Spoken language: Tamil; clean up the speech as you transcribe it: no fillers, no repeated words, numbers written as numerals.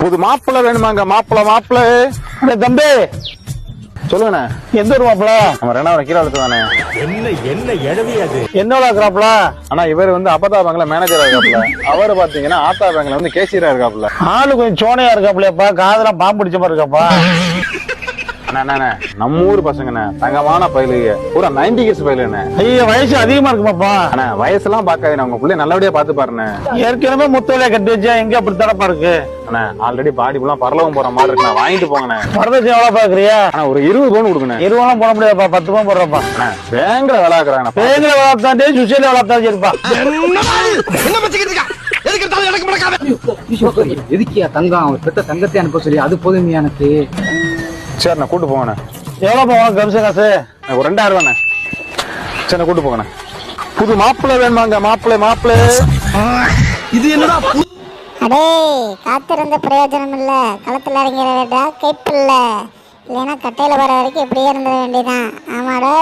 புது மாப்பிள்ள வேணுமாங்க? மாப்பிள்ள தம்பி சொல்லுங்கண்ணே. எந்த ஒரு மாப்பிள்ள? நம்ம ரெண்டாவது கீழே தானே. என்ன எழுதியாது என்னோட இருக்கிறாப்ல? ஆனா இவர் வந்து அப்பதா பேங்க்ல மேனேஜரா இருக்காப்ல. அவரு பாத்தீங்கன்னா ஆத்தா பேங்க்ல வந்து கேசியரா இருக்காப்ல. ஆளு கொஞ்சம் சோனையா இருக்காப்லப்பா, காதெல்லாம் பாம்பு பிடிச்ச மாதிரி இருக்காப்பா. அண்ணா நம்ம ஊர் பசங்கண்ணே, தங்கமான பயிலுங்க, பூரா 90 கிட்ஸ் பயிலுண்ணே. ஐயோ வயசு அதிகமா இருக்குமாப்பா. அண்ணா வயசெல்லாம் பாக்காது, உங்க பிள்ளை நல்லபடியா பாத்து பாருண்ணே. ஏற்கனவே முத்தலையா கட்டி வச்சா எங்க அப்படி தடப்பா இருக்கு. அண்ணா ஆல்ரெடி பாடி ஃபுல்லா பரலவம் போற மாதிரி இருக்குண்ணா, வாங்கிட்டு போங்கண்ணே. வரதட்சணை எவ்வளவு பாக்குறியா? ஆனா ஒரு 20 பவுன் கொடுங்கண்ணே. 20 எல்லாம் போட முடியாதுப்பா, 10 பவுன் போடுறப்பா. அண்ணா பேங்க்ல வேலை ஆக்குறாங்கண்ணா. பேங்குல வளர்த்தாண்டே சுசைல வளர்த்தாலும் சரிப்பா. எதுக்கியா தங்கம், அவன் பெத்த தங்கத்தை அனுப்ப சொல்லி அது போதுமையா எனக்கு. சரிண்ணா கூட்டு போங்கண்ணே. எவ்வளவு போவாங்க கம்சன் காசு? ஒரு 2000 ரூபாண்ணே. சரி கூட்டு போங்கண்ணே. புது மாப்பிள்ள வேணுமாங்க? மாப்பிள்ள இது என்னடா? அடே காத்திருந்த பிரயோஜனம் இல்ல, களத்துல இறங்கிற வேண்டா கேப்பில்ல, இல்லைன்னா கட்டையில வர வரைக்கும் இப்படியே இருந்துட வேண்டியதான். ஆமாடோ.